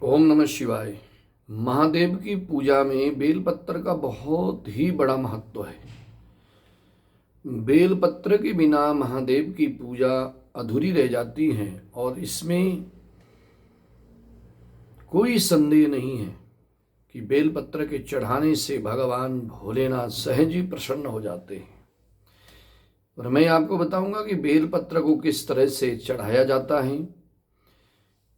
ओम नमः शिवाय। महादेव की पूजा में बेलपत्र का बहुत ही बड़ा महत्व है। बेलपत्र के बिना महादेव की पूजा अधूरी रह जाती है और इसमें कोई संदेह नहीं है कि बेलपत्र के चढ़ाने से भगवान भोलेनाथ सहज ही प्रसन्न हो जाते हैं। और मैं आपको बताऊंगा कि बेलपत्र को किस तरह से चढ़ाया जाता है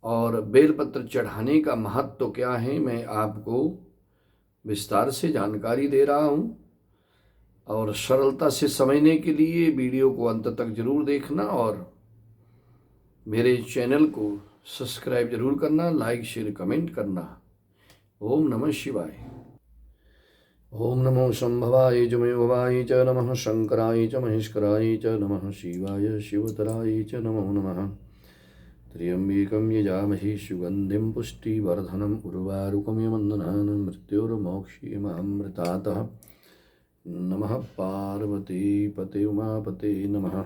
और बेलपत्र चढ़ाने का महत्व क्या है, मैं आपको विस्तार से जानकारी दे रहा हूँ। और सरलता से समझने के लिए वीडियो को अंत तक जरूर देखना और मेरे चैनल को सब्सक्राइब जरूर करना, लाइक शेयर कमेंट करना। ओम नमः शिवाय। ओम नमो शंभवाय च मयोभवाय च नमः शंकराय च महेश्वराय च नमः शिवाय शिवतराय च नमो नमः। त्र्यंबकं यजामहे सुगंधिं पुष्टिवर्धनम् उर्वारुकमिव मृत्युर्मोक्षयेमामृतात्। नमः पार्वती पते उमापते नमः।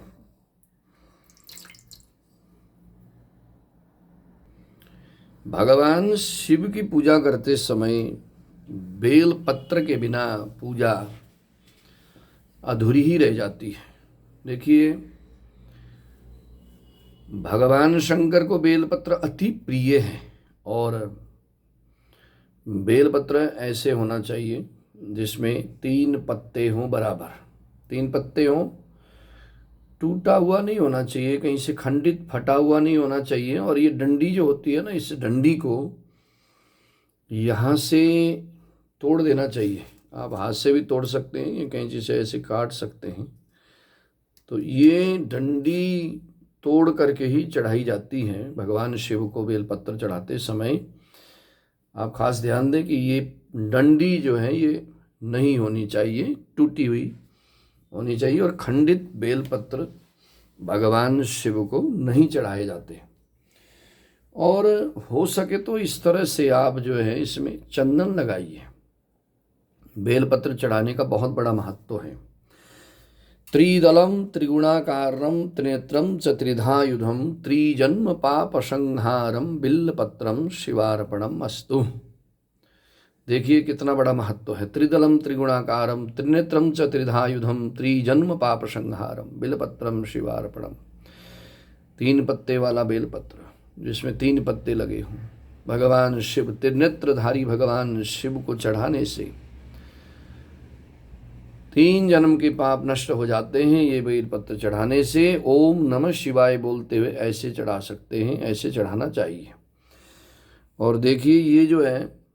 भगवान शिव की पूजा करते समय बेल पत्र के बिना पूजा अधूरी ही रह जाती है। देखिए, भगवान शंकर को बेलपत्र अति प्रिय है और बेलपत्र ऐसे होना चाहिए जिसमें 3 पत्ते हों, बराबर 3 पत्ते हों। टूटा हुआ नहीं होना चाहिए, कहीं से खंडित फटा हुआ नहीं होना चाहिए। और ये डंडी जो होती है ना, इस डंडी को यहाँ से तोड़ देना चाहिए। आप हाथ से भी तोड़ सकते हैं या कैंची से ऐसे काट सकते हैं। तो ये डंडी तोड़ करके ही चढ़ाई जाती है भगवान शिव को बेलपत्र चढ़ाते समय। आप खास ध्यान दें कि ये डंडी जो है ये नहीं होनी चाहिए, टूटी हुई होनी चाहिए। और खंडित बेलपत्र भगवान शिव को नहीं चढ़ाए जाते। और हो सके तो इस तरह से आप जो है इसमें चंदन लगाइए। बेलपत्र चढ़ाने का बहुत बड़ा महत्व है। त्रिदलम त्रिगुणाकारम त्रिनेत्रम च त्रिधायुधम त्रिजन्म पाप संहारम बिल्लपत्रम शिवार्पणम अस्तु। देखिए कितना बड़ा महत्व है। त्रिदलम त्रिगुणाकारम त्रिनेत्रम च त्रिधायुधम त्रिजन्म पाप संहारम बिल्लपत्रम शिवार्पणम। 3 पत्ते वाला बेलपत्र जिसमें 3 पत्ते लगे हों, भगवान शिव त्रिनेत्रधारी भगवान शिव को चढ़ाने से 3 जन्म के पाप नष्ट हो जाते हैं। ये बेलपत्र चढ़ाने से ओम नमः शिवाय बोलते हुए ऐसे चढ़ा सकते हैं, ऐसे चढ़ाना चाहिए। और देखिए, ये जो है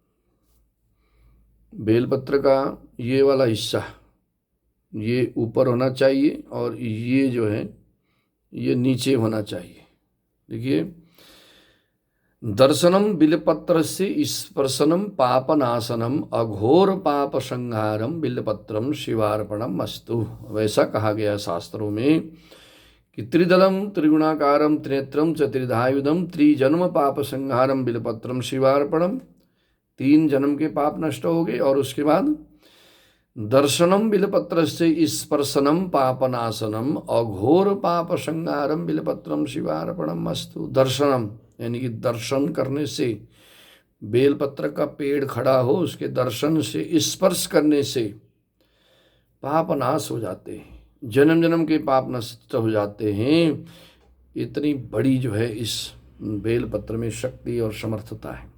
बेलपत्र का ये वाला हिस्सा ये ऊपर होना चाहिए और ये जो है ये नीचे होना चाहिए। देखिए, दर्शनम बिल्पत्र से स्पर्शनम पापनाशनम अघोर पाप संहारम बिल्पत्रम शिवार्पणम अस्तु। वैसा कहा गया शास्त्रों में कि त्रिदलम त्रिगुणाकारम त्रिनेत्रम च त्रिधायुधम त्रिजन्म पाप संहारम बिल्पत्रम शिवार्पणम। 3 जन्म के पाप नष्ट हो गए। और उसके बाद दर्शनम बिल्पत्र से स्पर्शनम पापनाशनम अघोर पाप संहारम बिल्पत्रम शिवार्पणम अस्तु। दर्शनम यानी कि दर्शन करने से, बेलपत्र का पेड़ खड़ा हो उसके दर्शन से, स्पर्श करने से पाप नाश हो जाते हैं, जन्म जन्म के पाप नष्ट हो जाते हैं। इतनी बड़ी जो है इस बेलपत्र में शक्ति और समर्थता है।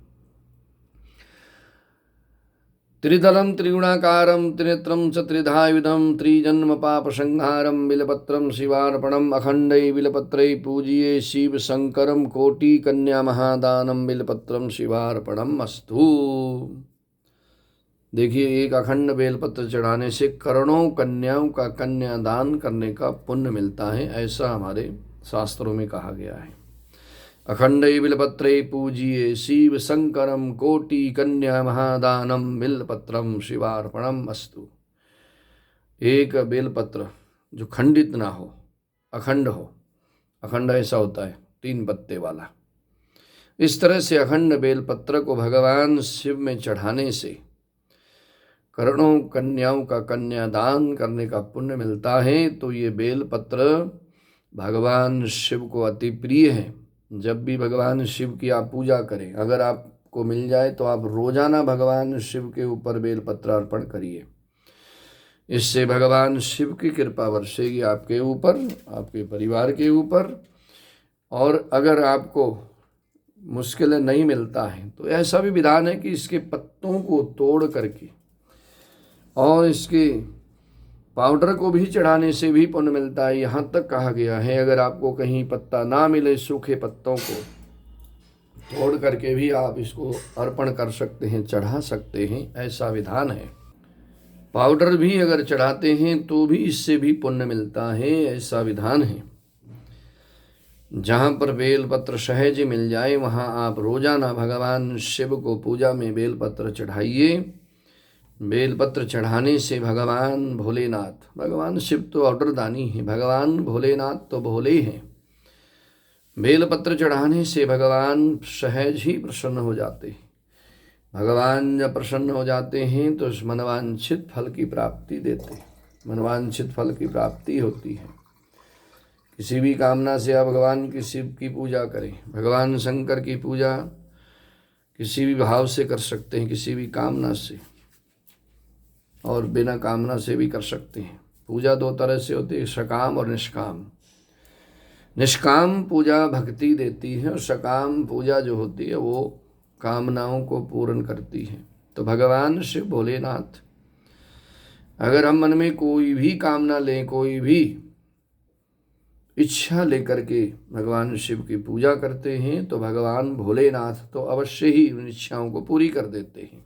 त्रिदलम त्रिगुणाकारम त्रिनेत्रम च त्रिधायुधम त्रिजन्म पाप संहारम बिल्पत्रम शिवार्पणम अखंडै बिल्पत्रै पूजिये शिव शंकरम कोटि कन्या महादानम बिल्पत्रम शिवार्पणम अस्तु। देखिए, एक अखंड बेलपत्र चढ़ाने से करोड़ों कन्याओं का कन्यादान करने का पुण्य मिलता है, ऐसा हमारे शास्त्रों में कहा गया है। अखंडै बिल्पत्रै पूजिये शिव शंकरम कोटि कन्या महादानम बिल्पत्रम शिवार्पणम अस्तु। एक बेलपत्र जो खंडित ना हो, अखंड हो। अखंड ऐसा होता है 3 पत्ते वाला। इस तरह से अखंड बेलपत्र को भगवान शिव में चढ़ाने से करोड़ों कन्याओं का कन्यादान करने का पुण्य मिलता है। तो ये बेलपत्र भगवान शिव को अति प्रिय है। जब भी भगवान शिव की आप पूजा करें, अगर आप आपको मिल जाए तो आप रोजाना भगवान शिव के ऊपर बेलपत्र अर्पण करिए। इससे भगवान शिव की कृपा बरसेगी आपके ऊपर, आपके परिवार के ऊपर। और अगर आपको मुश्किल नहीं मिलता है तो ऐसा भी विधान है कि इसके पत्तों को तोड़ करके और इसके पाउडर को भी चढ़ाने से भी पुण्य मिलता है। यहाँ तक कहा गया है अगर आपको कहीं पत्ता ना मिले, सूखे पत्तों को तोड़ करके भी आप इसको अर्पण कर सकते हैं, चढ़ा सकते हैं, ऐसा विधान है। पाउडर भी अगर चढ़ाते हैं तो भी इससे भी पुण्य मिलता है, ऐसा विधान है। जहाँ पर बेलपत्र सहज मिल जाए वहाँ आप रोजाना भगवान शिव को पूजा में बेलपत्र चढ़ाइए। बेलपत्र चढ़ाने से भगवान भोलेनाथ, भगवान शिव तो ऑर्डरदानी है, भगवान भोलेनाथ तो भोले हैं। बेलपत्र चढ़ाने से भगवान सहज ही प्रसन्न हो जाते हैं। भगवान जब प्रसन्न हो जाते हैं तो उस मनवांछित फल की प्राप्ति देते हैं, मनवांछित फल की प्राप्ति होती है। किसी भी कामना से आप भगवान की शिव की पूजा करें, भगवान शंकर की पूजा किसी भी भाव से कर सकते हैं, किसी भी कामना से और बिना कामना से भी कर सकते हैं। पूजा दो तरह से होती है, सकाम और निष्काम। निष्काम पूजा भक्ति देती है और सकाम पूजा जो होती है वो कामनाओं को पूर्ण करती है। तो भगवान शिव भोलेनाथ, अगर हम मन में कोई भी कामना लें, कोई भी इच्छा लेकर के भगवान शिव की पूजा करते हैं तो भगवान भोलेनाथ तो अवश्य ही उन इच्छाओं को पूरी कर देते हैं।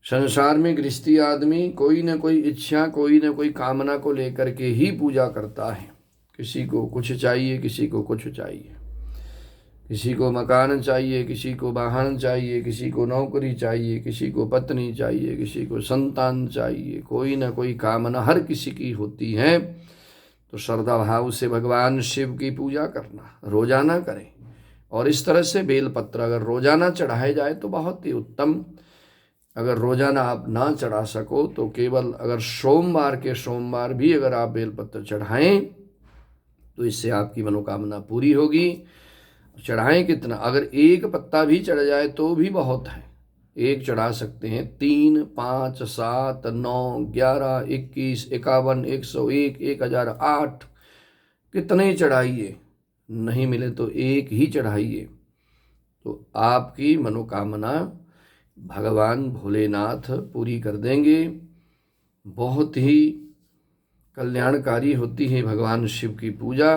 संसार में गृहस्थी आदमी कोई न कोई इच्छा, कोई न कोई कामना को लेकर के ही पूजा करता है। किसी को कुछ चाहिए, किसी को कुछ चाहिए, किसी को मकान चाहिए, किसी को वाहन चाहिए, किसी को नौकरी चाहिए, किसी को पत्नी चाहिए, किसी को संतान चाहिए, कोई न कोई कामना हर किसी की होती है। तो श्रद्धा भाव से भगवान शिव की पूजा करना रोजाना करें। और इस तरह से बेलपत्र अगर रोजाना चढ़ाए जाए तो बहुत ही उत्तम। अगर रोजाना आप ना चढ़ा सको तो केवल अगर सोमवार के सोमवार भी अगर आप बेलपत्र चढ़ाएं तो इससे आपकी मनोकामना पूरी होगी। चढ़ाएं कितना, अगर एक पत्ता भी चढ़ जाए तो भी बहुत है। एक चढ़ा सकते हैं, 3, 5, 7, 9, 11, 21, 51, 101, 1008, कितने चढ़ाइए। नहीं मिले तो एक ही चढ़ाइए, तो आपकी मनोकामना भगवान भोलेनाथ पूरी कर देंगे। बहुत ही कल्याणकारी होती है भगवान शिव की पूजा,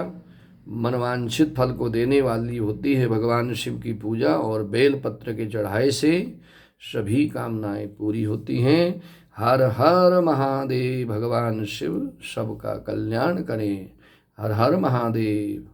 मनवांछित फल को देने वाली होती है भगवान शिव की पूजा। और बेलपत्र के चढ़ाए से सभी कामनाएं पूरी होती हैं। हर हर महादेव। भगवान शिव सबका कल्याण करें। हर हर महादेव।